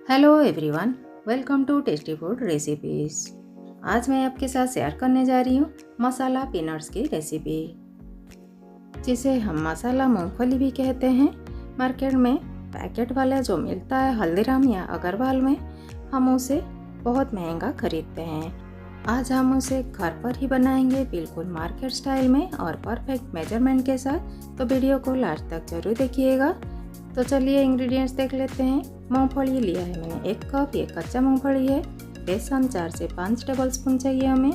Hello everyone, welcome to tasty food recipes. आज मैं आपके साथ शेयर करने जा रही हूँ मसाला पीनट्स की रेसिपी, जिसे हम मसाला मूंगफली भी कहते हैं। मार्केट में पैकेट वाला जो मिलता है हल्दीराम या अग्रवाल में, हम उसे बहुत महंगा खरीदते हैं। आज हम उसे घर पर ही बनाएंगे, बिल्कुल मार्केट स्टाइल में और परफेक्ट मेजरमेंट के साथ। तो वीडियो को लास्ट तक जरूर देखिएगा। तो चलिए इंग्रेडिएंट्स देख लेते हैं। मूंगफली लिया है मैंने 1 कप, ये कच्चा मूंगफली है। बेसन 4 से 5 टेबल स्पून चाहिए हमें।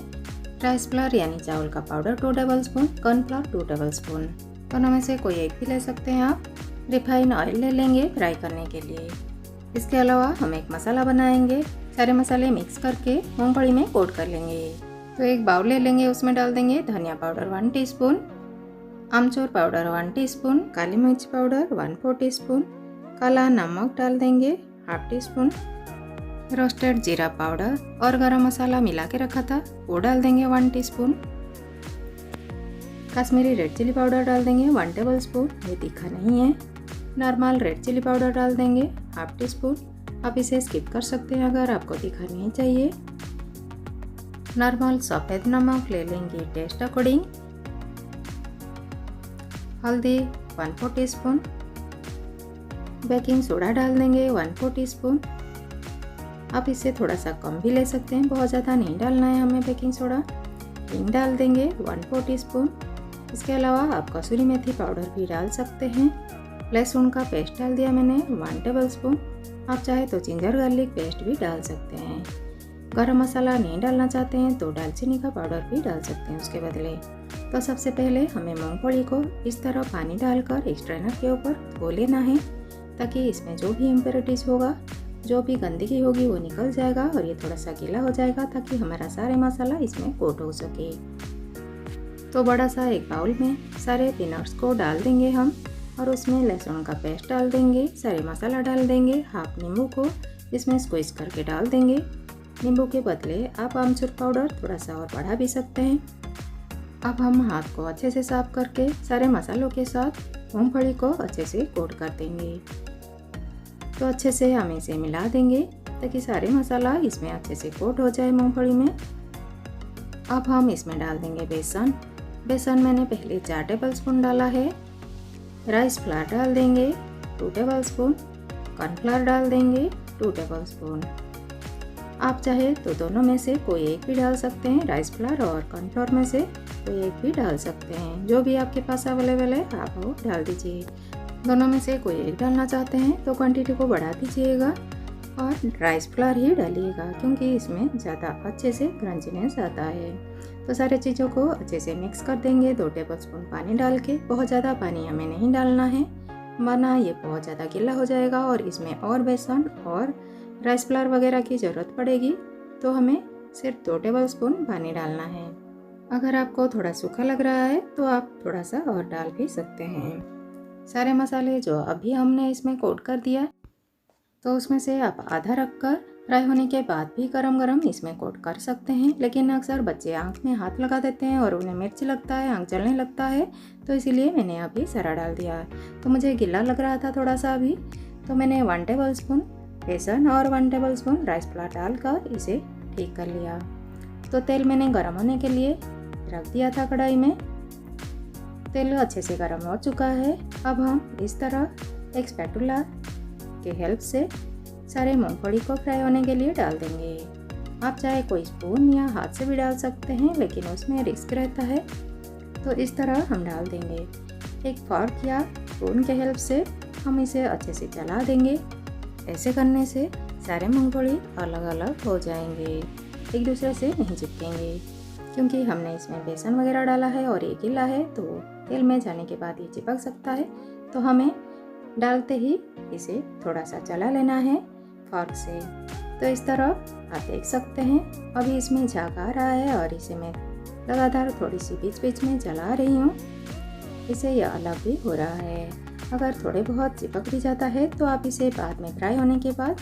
राइस फ्लावर यानी चावल का powder 2 table spoon. Cornflour 2 table spoon. दोनों में से कोई एक भी ले सकते हैं आप। रिफाइन ऑयल ले लेंगे फ्राई करने के लिए। इसके अलावा हम एक मसाला बनाएंगे। सारे मसाले मिक्स करके मूंगफली में कोट कर लेंगे। तो एक बाउल ले लेंगे, उसमें डाल देंगे धनिया पाउडर 1 टीस्पून, आमचूर पाउडर 1 टीस्पून, काली मिर्च पाउडर 1/4 टीस्पून, काला नमक डाल देंगे 1/2 टीस्पून, रोस्टेड जीरा पाउडर और गरम मसाला मिला के रखा था वो डाल देंगे 1 teaspoon, Kashmiri red chilli powder डाल देंगे 1 टेबल स्पून, ये तीखा नहीं है। नॉर्मल रेड चिली पाउडर डाल देंगे 1/2 टीस्पून। आप इसे स्किप कर सकते हैं अगर आपको तीखा नहीं चाहिए। नॉर्मल सफ़ेद नमक ले लेंगे टेस्ट अकॉर्डिंग। हल्दी 1/4 टीस्पून, बेकिंग सोडा डाल देंगे 1/4 टीस्पून। आप इसे थोड़ा सा कम भी ले सकते हैं, बहुत ज़्यादा नहीं डालना है हमें बेकिंग सोडा। हींग डाल देंगे 1/4 टीस्पून। इसके अलावा आप कसूरी मेथी पाउडर भी डाल सकते हैं। लहसुन का पेस्ट डाल दिया मैंने 1 टेबल स्पून। आप चाहे तो जिंजर गार्लिक पेस्ट भी डाल सकते हैं। गरम मसाला नहीं डालना चाहते हैं तो दालचीनी का पाउडर भी डाल सकते हैं उसके बदले। तो सबसे पहले हमें मूंगफली को इस तरह पानी डालकर एक स्ट्रेनर के ऊपर धो लेना है, ताकि इसमें जो भी इम्प्योरिटीज होगा, जो भी गंदगी होगी वो निकल जाएगा और ये थोड़ा सा गीला हो जाएगा, ताकि हमारा सारे मसाला इसमें कोट हो सके। तो बड़ा सा एक बाउल में सारे पीनट्स को डाल देंगे हम और उसमें लहसुन का पेस्ट डाल देंगे, सारे मसाला डाल देंगे। हाफ नींबू को इसमें स्क्वीज करके डाल देंगे। नींबू के बदले आप आमचूर पाउडर थोड़ा सा और बढ़ा भी सकते हैं। अब हम हाथ को अच्छे से साफ करके सारे मसालों के साथ मूंगफली को अच्छे से कोट कर देंगे। तो अच्छे से हम इसे मिला देंगे ताकि सारे मसाला इसमें अच्छे से कोट हो जाए मूंगफली में। अब हम इसमें डाल देंगे बेसन। बेसन मैंने पहले 4 टेबल स्पून डाला है। राइस फ्लावर डाल देंगे 2 टेबल स्पून। कॉर्नफ्लावर डाल देंगे 2 टेबल स्पून। आप चाहे तो दोनों में से कोई एक भी डाल सकते हैं, राइस फ्लावर और कॉर्नफ्लावर में से कोई एक भी डाल सकते हैं। जो भी आपके पास अवेलेबल है आप वो डाल दीजिए। दोनों में से कोई एक डालना चाहते हैं तो क्वांटिटी को बढ़ा दीजिएगा और राइस फ्लावर ही डालिएगा, क्योंकि इसमें ज़्यादा अच्छे से क्रंचीनेस आता है। तो सारे चीज़ों को अच्छे से मिक्स कर देंगे 2 टेबल स्पून पानी डाल के। बहुत ज़्यादा पानी हमें नहीं डालना है, वरना ये बहुत ज़्यादा गीला हो जाएगा और इसमें और बेसन और राइस फ्लावर वगैरह की ज़रूरत पड़ेगी। तो हमें सिर्फ 2 टेबल स्पून पानी डालना है। अगर आपको थोड़ा सूखा लग रहा है तो आप थोड़ा सा और डाल भी सकते हैं। सारे मसाले जो अभी हमने इसमें कोट कर दिया, तो उसमें से आप आधा रखकर फ्राई होने के बाद भी गरम गरम इसमें कोट कर सकते हैं। लेकिन अक्सर बच्चे आँख में हाथ लगा देते हैं और उन्हें मिर्च लगता है, आँख जलने लगता है, तो इसीलिए मैंने अभी सारा डाल दिया। तो मुझे गीला लग रहा था थोड़ा सा अभी, तो मैंने 1 टेबल स्पून बेसन और 1 टेबल स्पून राइस फ्लावर डालकर इसे ठीक कर लिया। तो तेल मैंने गर्म होने के लिए रख दिया था कढ़ाई में। तेल अच्छे से गर्म हो चुका है। अब हम इस तरह एक स्पैटुला के हेल्प से सारे मूंगफली को फ्राई होने के लिए डाल देंगे। आप चाहे कोई स्पून या हाथ से भी डाल सकते हैं, लेकिन उसमें रिस्क रहता है, तो इस तरह हम डाल देंगे। एक फॉर्क या स्पून के हेल्प से हम इसे अच्छे से चला देंगे। ऐसे करने से सारे मूंगफली अलग अलग हो जाएंगे, एक दूसरे से नहीं चिपकेंगे, क्योंकि हमने इसमें बेसन वगैरह डाला है और ये गीला है, तो तेल में जाने के बाद ये चिपक सकता है। तो हमें डालते ही इसे थोड़ा सा चला लेना है फॉर्क से। तो इस तरह आप देख सकते हैं अभी इसमें झाग आ रहा है और इसे मैं लगातार थोड़ी सी बीच बीच में चला रही हूँ। इसे यह अलग भी हो रहा है। अगर थोड़े बहुत चिपक भी जाता है तो आप इसे बाद में फ्राई होने के बाद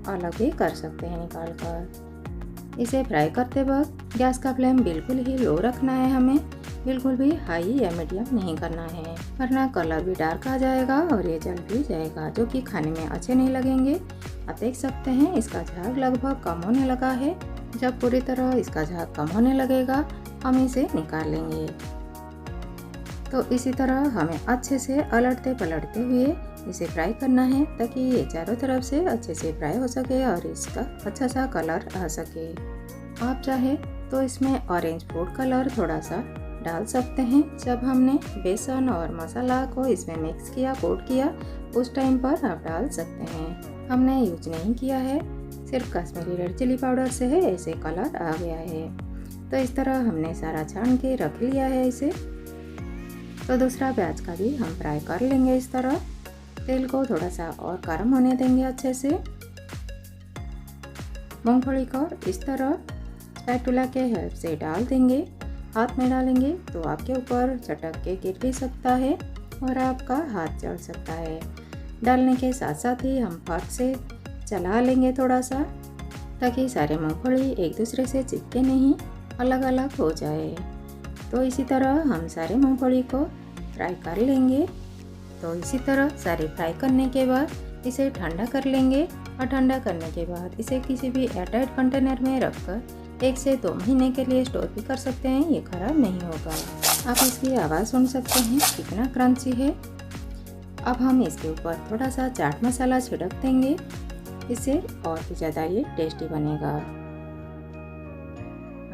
अलग भी कर सकते हैं निकाल कर। इसे फ्राई करते वक्त गैस का फ्लेम बिल्कुल ही लो रखना है हमें, बिल्कुल भी हाई या मीडियम नहीं करना है, वरना कलर भी डार्क आ जाएगा और ये जल भी जाएगा, जो कि खाने में अच्छे नहीं लगेंगे। आप देख सकते हैं इसका झाग लगभग कम होने लगा है। जब पूरी तरह इसका झाग कम होने लगेगा हम इसे निकाल लेंगे। तो इसी तरह हमें अच्छे से अलटते पलटते हुए इसे फ्राई करना है, ताकि ये चारों तरफ से अच्छे से फ्राई हो सके और इसका अच्छा सा कलर आ सके। आप चाहे तो इसमें ऑरेंज फूड कलर थोड़ा सा डाल सकते हैं। जब हमने बेसन और मसाला को इसमें मिक्स किया, कोट किया, उस टाइम पर आप डाल सकते हैं। हमने यूज नहीं किया है, सिर्फ कश्मीरी रेड चिली पाउडर से है ऐसे कलर आ गया है। तो इस तरह हमने सारा छान के रख लिया है इसे। तो दूसरा प्याज का भी हम फ्राई कर लेंगे इस तरह। तेल को थोड़ा सा और गर्म होने देंगे अच्छे से। मूंगफली को इस तरह स्पैटुला के हेल्प से डाल देंगे। हाथ में डालेंगे तो आपके ऊपर चटक के गिर भी सकता है और आपका हाथ जल सकता है। डालने के साथ साथ ही हम फर्क से चला लेंगे थोड़ा सा, ताकि सारे मूंगफली एक दूसरे से चिपके नहीं, अलग अलग हो जाए। तो इसी तरह हम सारे मूंगफली को फ्राई कर लेंगे। तो इसी तरह सारे फ्राई करने के बाद इसे ठंडा कर लेंगे और ठंडा करने के बाद इसे किसी भी एयरटाइट कंटेनर में रखकर 1 से 2 महीने के लिए स्टोर भी कर सकते हैं, ये खराब नहीं होगा। आप इसकी आवाज़ सुन सकते हैं कितना क्रंची है। अब हम इसके ऊपर थोड़ा सा चाट मसाला छिड़क देंगे, इससे और भी ज़्यादा ये टेस्टी बनेगा।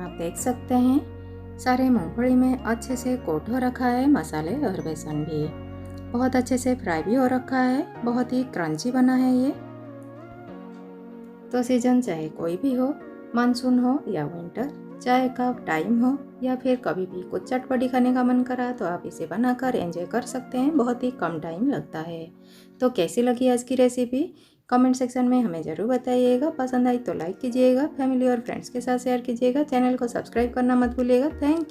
आप देख सकते हैं सारे मूंगफली में अच्छे से कोट हो रखा है मसाले और बेसन भी, बहुत अच्छे से फ्राई भी हो रखा है, बहुत ही क्रंची बना है ये। तो सीजन चाहे कोई भी हो, मानसून हो या विंटर, चाय का टाइम हो या फिर कभी भी कुछ चटपटी खाने का मन करा, तो आप इसे बनाकर एंजॉय कर सकते हैं, बहुत ही कम टाइम लगता है। तो कैसी लगी आज की रेसिपी कमेंट सेक्शन में हमें ज़रूर बताइएगा। पसंद आई तो लाइक कीजिएगा, फैमिली और फ्रेंड्स के साथ शेयर कीजिएगा, चैनल को सब्सक्राइब करना मत भूलिएगा। Thank you.